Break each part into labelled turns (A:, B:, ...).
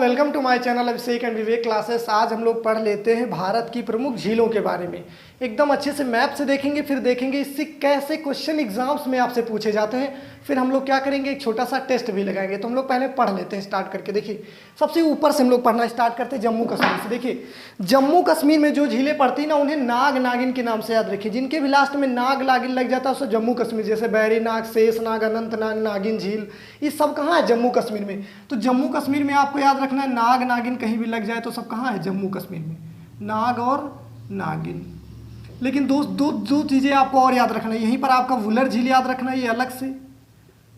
A: Welcome to my channel Abhishek and Vivek classes. आज हम लोग पढ़ लेते हैं भारत की प्रमुख झीलों के बारे में। एकदम अच्छे से मैप से देखेंगे, फिर देखेंगे इससे कैसे क्वेश्चन एग्जाम्स में आपसे पूछे जाते हैं। फिर हम लोग क्या करेंगे, एक छोटा सा टेस्ट भी लगाएंगे। तो हम लोग पहले पढ़ लेते हैं स्टार्ट करके। देखिए सबसे ऊपर से हम लोग पढ़ना स्टार्ट करते हैं जम्मू कश्मीर से। देखिए जम्मू कश्मीर में जो झीलें पड़ती हैं ना, उन्हें नाग नागिन के नाम से याद रखिए। जिनके भी लास्ट में नाग नागिन लग जाता है उसको जम्मू कश्मीर, जैसे बैरी नाग, शेष नाग, अनंत नाग, नागिन झील, ये सब कहाँ है? जम्मू कश्मीर में। तो जम्मू कश्मीर में आपको याद रखना है, नाग नागिन कहीं भी लग जाए तो सब कहाँ है? जम्मू कश्मीर में, नाग और नागिन। लेकिन दो चीज़ें आपको और याद रखना है। यहीं पर आपका वुलर झील याद रखना है, ये अलग से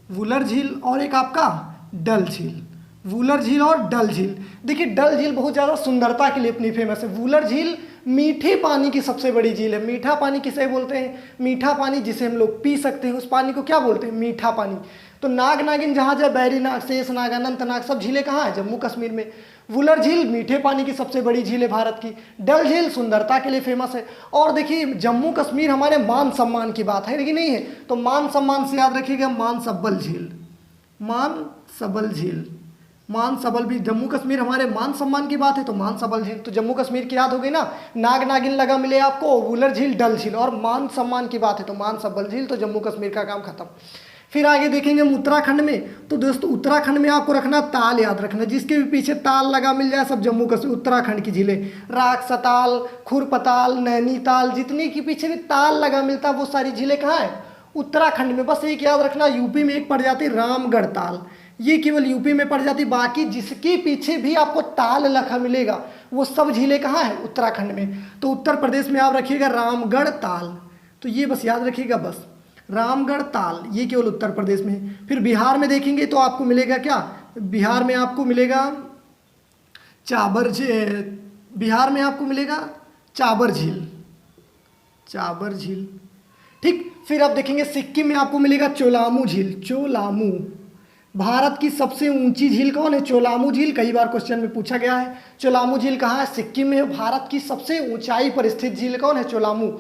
A: वुलर झील, और एक आपका डल झील। वुलर झील और डल झील। देखिए डल झील बहुत ज़्यादा सुंदरता के लिए अपनी फेमस है। वुलर झील मीठे पानी की सबसे बड़ी झील है। मीठा पानी किसे बोलते हैं? मीठा पानी जिसे हम लोग पी सकते हैं, उस पानी को क्या बोलते हैं? मीठा पानी। तो नाग नागिन जहाँ जहाँ बैरी नाग, शेष नाग, अनंत नाग, सब झीलें कहाँ हैं? जम्मू कश्मीर में। वुलर झील मीठे पानी की सबसे बड़ी झील है भारत की। डल झील सुंदरता के लिए फेमस है। और देखिए जम्मू कश्मीर हमारे मान सम्मान की बात है लेकिन नहीं है, तो मान सम्मान से याद रखिएगा मान सब्बल झील। मान सबल झील, मान सबल भी जम्मू कश्मीर हमारे मान सम्मान की बात है तो मान सबल झील। तो जम्मू कश्मीर की याद हो गई ना, नाग नागिन लगा मिले आपको, वुलर झील, डल झील, और मान सम्मान की बात है तो मान सबल झील। तो जम्मू कश्मीर का काम खत्म। फिर आगे देखेंगे हम उत्तराखंड में। तो दोस्तों उत्तराखंड में आपको रखना ताल याद रखना, जिसके भी पीछे ताल लगा मिल जाए सब जम्मू कश्मीर उत्तराखंड की झीलें। राक्षताल, खुरपताल, नैनीताल, जितनी के पीछे भी ताल लगा मिलता है वो सारी झीलें कहाँ है? उत्तराखंड में। बस एक याद रखना, यूपी में एक पड़ जाती रामगढ़ ताल, ये केवल यूपी में पड़ जाती। बाकी जिसके पीछे भी आपको ताल लखा मिलेगा वो सब झीलें कहाँ है? उत्तराखंड में। तो उत्तर प्रदेश में आप रखिएगा रामगढ़ ताल। तो ये बस याद रखिएगा, बस रामगढ़ ताल, ये केवल उत्तर प्रदेश में है। फिर बिहार में देखेंगे तो आपको मिलेगा क्या? बिहार में आपको मिलेगा चाबर झील। बिहार में आपको मिलेगा चाबर झील, चाबर झील। ठीक। फिर आप देखेंगे सिक्किम में आपको मिलेगा चोलामू झील। चोलामू। भारत की सबसे ऊंची झील कौन है? चोलामू झील। कई बार क्वेश्चन में पूछा गया है। चोलामू झील कहाँ है? सिक्किम में। भारत की सबसे ऊंचाई पर स्थित झील कौन है? चोलामू।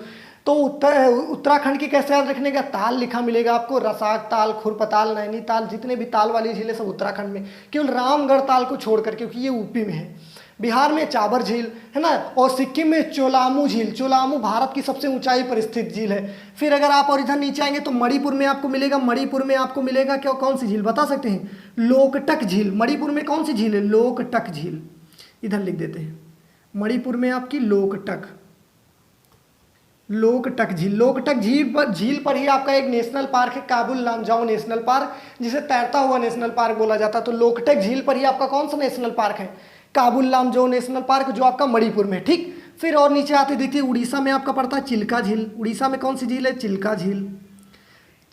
A: तो उत्तराखंड की कैसे याद रखने का? ताल लिखा मिलेगा आपको, रसाक ताल, खुरपताल, नैनीताल, जितने भी ताल वाली झीलें सब उत्तराखंड में, केवल रामगढ़ ताल को छोड़कर, क्योंकि ये यूपी में है। बिहार में चाबर झील है ना, और सिक्किम में चोलामू झील। चोलामू भारत की सबसे ऊंचाई पर स्थित झील है। फिर अगर आप और इधर नीचे आएंगे तो मणिपुर में आपको मिलेगा, मणिपुर में आपको मिलेगा क्या, कौन सी झील बता सकते हैं? लोकटक झील। मणिपुर में कौन सी झील है? लोकटक झील। इधर लिख देते हैं, मणिपुर में आपकी लोकटक, लोकटक झील। लोकटक झील पर ही आपका एक नेशनल पार्क है, काबुल लामजाओ नेशनल पार्क, जिसे तैरता हुआ नेशनल पार्क बोला जाता है। तो लोकटक झील पर ही आपका कौन सा नेशनल पार्क है? काबुल लामजाओ नेशनल पार्क, जो आपका मणिपुर में। ठीक। फिर और नीचे आते देखिए उड़ीसा में आपका पड़ता है चिल्का झील। उड़ीसा में कौन सी झील है? चिल्का झील।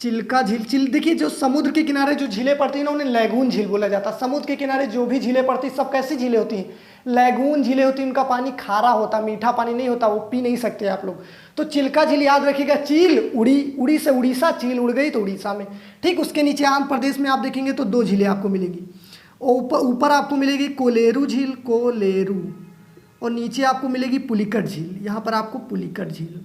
A: चिल्का झील। देखिए जो समुद्र के किनारे जो झीलें पड़ती हैं ना, उन्हें लैगून झील बोला जाता है। समुद्र के किनारे जो भी झीलें पड़ती सब कैसी झीलें होती हैं? लैगून झीलें होती हैं। उनका पानी खारा होता, मीठा पानी नहीं होता, वो पी नहीं सकते आप लोग। तो चिल्का झील याद रखिएगा। चील उड़ी से उड़ीसा, चील उड़ गई तो उड़ीसा में। ठीक। उसके नीचे आंध्र प्रदेश में आप देखेंगे तो दो झीलें आपको मिलेंगी। ऊपर आपको मिलेगी कोलेरू झील, कोलेरू, और नीचे आपको मिलेगी पुलिकट झील। यहाँ पर आपको पुलिकट झील,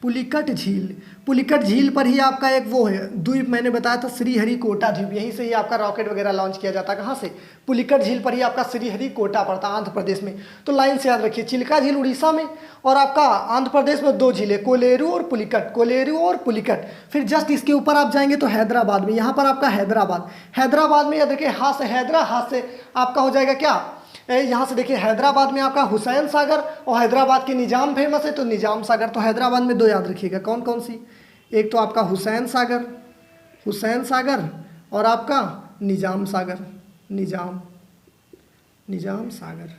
A: पुलिकट झील। पुलिकट झील पर ही आपका एक वो है द्वीप, मैंने बताया था श्रीहरिकोटा द्वीप, यहीं से ही आपका रॉकेट वगैरह लॉन्च किया जाता है। कहाँ से? पुलिकट झील पर ही आपका श्रीहरिकोटा पड़ता है, आंध्र प्रदेश में। तो लाइन से याद रखिए, चिल्का झील उड़ीसा में, और आपका आंध्र प्रदेश में दो झीलें, कोलेरू और पुलिकट, कोलेरू और पुलिकट। फिर जस्ट इसके ऊपर आप जाएंगे तो हैदराबाद में, यहाँ पर आपका हैदराबाद। हैदराबाद में याद रखिए, हाथ से हैदरा, हाथ से आपका हो जाएगा क्या? यहाँ से देखिए हैदराबाद में आपका हुसैन सागर, और हैदराबाद के निजाम फेमस है तो निजाम सागर। तो हैदराबाद में दो याद रखिएगा, कौन कौन सी? एक तो आपका हुसैन सागर, हुसैन सागर, और आपका निजाम सागर, निजाम सागर।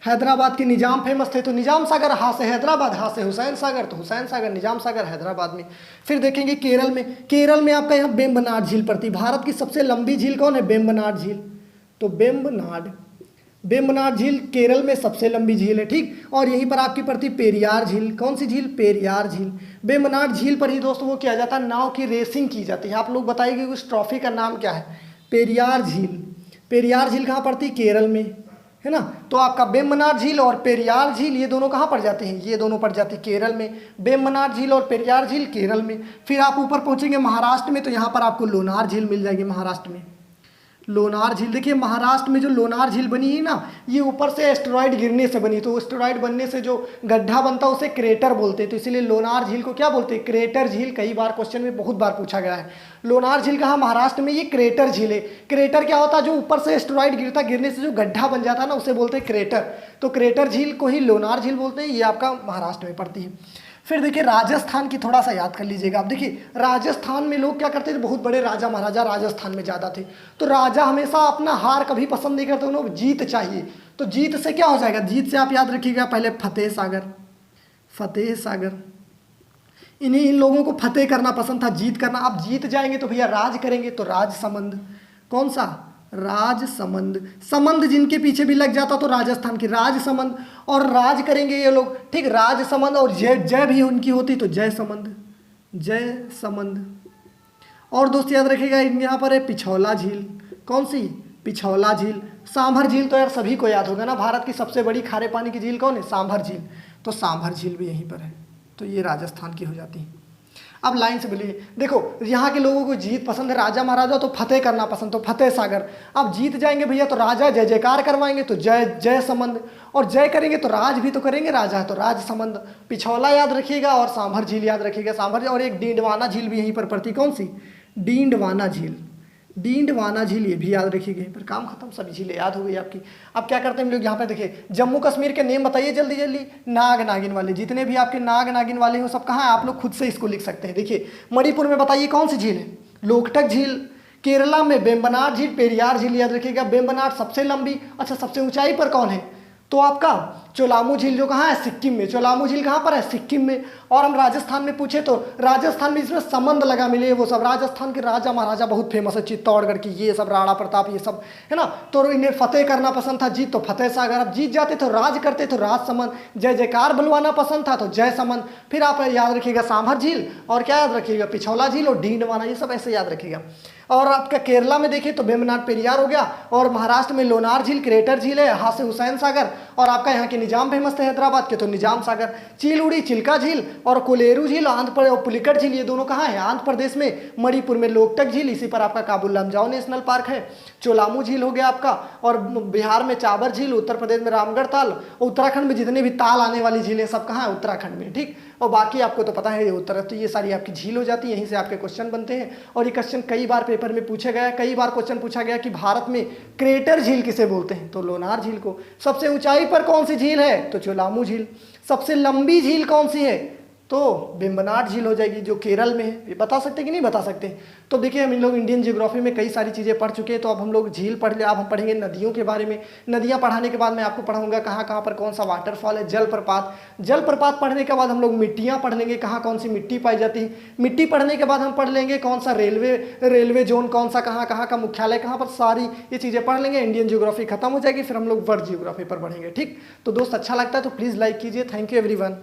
A: हैदराबाद के निजाम फेमस थे तो निजाम सागर, हाथ से हैदराबाद, हाथ से हुसैन सागर, तो हुसैन सागर, निजाम सागर हैदराबाद में। फिर देखेंगे केरल में। केरल में आपका यहाँ वेम्बनाड झील पड़ती है। भारत की सबसे लंबी झील कौन है? वेम्बनाड झील। तो वेम्बनाड झील केरल में सबसे लंबी झील है। ठीक। और यहीं पर आपकी पड़ती पेरियार झील। कौन सी झील? पेरियार झील। वेम्बनाड झील पर ही दोस्तों वो किया जाता है, नाव की रेसिंग की जाती है। आप लोग बताइए उस ट्रॉफी का नाम क्या है? पेरियार झील। पेरियार झील कहाँ पड़ती? केरल में, है ना। तो आपका वेम्बनाड झील और पेरियार झील ये दोनों कहाँ पड़ जाते हैं? ये दोनों पड़ जाते हैं केरल में। वेम्बनाड झील और पेरियार झील केरल में। फिर आप ऊपर पहुँचेंगे महाराष्ट्र में तो यहाँ पर आपको लोनार झील मिल जाएगी महाराष्ट्र में। लोनार झील, देखिए महाराष्ट्र में जो लोनार झील बनी है ना, ये ऊपर से एस्टेरॉइड गिरने से बनी, तो एस्टेरॉइड बनने से जो गड्ढा बनता है उसे क्रेटर बोलते हैं, तो इसीलिए लोनार झील को क्या बोलते हैं, क्रेटर झील। कई बार क्वेश्चन में बहुत बार पूछा गया है। लोनार झील कहाँ, महाराष्ट्र में, ये क्रेटर झील है। क्रेटर क्या होता है, जो ऊपर से एस्टेरॉइड गिरता, गिरने से जो गड्ढा बन जाता है ना, उसे बोलते हैं क्रेटर। तो क्रेटर झील को ही लोनार झील बोलते हैं, ये आपका महाराष्ट्र में पड़ती है। फिर देखिए राजस्थान की थोड़ा सा याद कर लीजिएगा आप। देखिए राजस्थान में लोग क्या करते थे, बहुत बड़े राजा महाराजा राजस्थान में ज़्यादा थे, तो राजा हमेशा अपना हार कभी पसंद नहीं करते, उन्हें जीत चाहिए। तो जीत से क्या हो जाएगा, जीत से आप याद रखिएगा पहले फतेह सागर, फतेह सागर, इन लोगों को फतेह करना पसंद था, जीत करना। अब जीत जाएंगे तो भैया राज करेंगे, तो राजसमंद, कौन सा, राजसमंद। समंद जिनके पीछे भी लग जाता तो राजस्थान की राजसमंद, और राज करेंगे ये लोग, ठीक, राजसमंद। और जय जय भी उनकी होती तो जयसमंद, जयसमंद। और दोस्त याद रखिएगा यहाँ पर है पिछौला झील, कौन सी, पिछौला झील। सांभर झील तो यार सभी को याद होगा ना, भारत की सबसे बड़ी खारे पानी की झील कौन है, सांभर झील, तो सांभर झील भी यहीं पर है, तो ये राजस्थान की हो जाती है। अब लाइन से बोलिए, देखो यहाँ के लोगों को जीत पसंद है, राजा महाराजा तो फतेह करना पसंद, तो फतेह सागर। अब जीत जाएंगे भैया तो राजा जय जयकार करवाएंगे, तो जय जय समंद, और जय करेंगे तो राज भी तो करेंगे, राजा तो राज समंद। पिछौला याद रखिएगा और सांभर झील याद रखिएगा, सांभर। और एक डींडवाना झील भी यहीं पर पड़ती, कौन सी, डींडवाना झील, डींडवाना झील, ये भी याद रखिएगा, पर काम खत्म, सभी झीलें याद हो गई आपकी। अब क्या करते हैं हम लोग यहाँ पे, देखिए जम्मू कश्मीर के नेम बताइए जल्दी जल्दी, नाग नागिन वाले, जितने भी आपके नाग नागिन वाले हो सब कहाँ है, आप लोग खुद से इसको लिख सकते हैं। देखिए मणिपुर में बताइए कौन सी झील है, लोकटक झील। केरला में बेम्बनाड झील, पेरियार झील याद रखिएगा, बेम्बनाड सबसे लंबी। अच्छा सबसे ऊंचाई पर कौन है, तो आपका चोलामू झील, जो कहाँ है, सिक्किम में। चोलामू झील कहाँ पर है, सिक्किम में। और हम राजस्थान में पूछे तो राजस्थान में इसमें संबंध लगा मिले, वो सब राजस्थान के राजा महाराजा बहुत फेमस है, चित्तौड़गढ़ की, ये सब राणा प्रताप, ये सब है ना। तो इन्हें फतेह करना पसंद था, जीत तो फतेह सागर। अब जीत जाते तो राज करते तो राजसमंद, जय जयकार बुलवाना पसंद था तो जय समंद। फिर आप याद रखिएगा सांभर झील, और क्या याद रखिएगा, पिछौला झील और डींडवाना, ये सब ऐसे याद रखिएगा। और आपका केरला में देखिए तो बेम्बनाड पेरियार हो गया, और महाराष्ट्र में लोनार झील क्रेटर झील है, यहाँ से हुसैन सागर, और आपका यहाँ के निजाम फेमस थे हैदराबाद के, तो निजाम सागर। चीलुड़ी चिल्का झील और कोलेरू झील आंध्र प्रदेश, और पुलिकट झील, ये दोनों कहाँ है, आंध्र प्रदेश में। मणिपुर में लोकटक झील, इसी पर आपका काबुल लमजाओ नेशनल पार्क है। चोलामू झील हो गया आपका, और बिहार में चाबर झील, उत्तर प्रदेश में रामगढ़ ताल, उत्तराखंड में जितने भी ताल आने वाली झीलें सब कहाँ है, उत्तराखंड में, ठीक। और बाकी आपको तो पता है ये उत्तर, तो ये सारी आपकी झील हो जाती है, यहीं से आपके क्वेश्चन बनते हैं। और ये क्वेश्चन कई बार पेपर में पूछा गया, कई बार क्वेश्चन पूछा गया कि भारत में क्रेटर झील किसे बोलते हैं, तो लोनार झील को। सबसे ऊंचाई पर कौन सी झील है, तो चोलामू झील। सबसे लंबी झील कौन सी है, तो बेम्बनाड झील हो जाएगी, जो केरल में है। ये बता सकते कि नहीं बता सकते। तो देखिए हम इन लोग इंडियन ज्योग्राफी में कई सारी चीज़ें पढ़ चुके हैं, तो अब हम लोग झील पढ़ ले, अब हम पढ़ेंगे नदियों के बारे में। नदियाँ पढ़ाने के बाद मैं आपको पढ़ाऊंगा कहाँ कहाँ पर कौन सा वाटरफॉल है, जलप्रपात। जलप्रपात पढ़ने के बाद हम लोग मिट्टियाँ पढ़ लेंगे, कहाँ कौन सी मिट्टी पाई जाती है। मिट्टी पढ़ने के बाद हम पढ़ लेंगे कौन सा रेलवे जोन कौन सा, कहाँ कहाँ का मुख्यालय कहाँ पर, सारी ये चीज़ें पढ़ लेंगे। इंडियन ज्योग्राफी खत्म हो जाएगी, फिर हम लोग वर्ल्ड ज्योग्राफी पर बढ़ेंगे, ठीक। तो दोस्त अच्छा लगता है तो प्लीज़ लाइक कीजिए। Thank you everyone.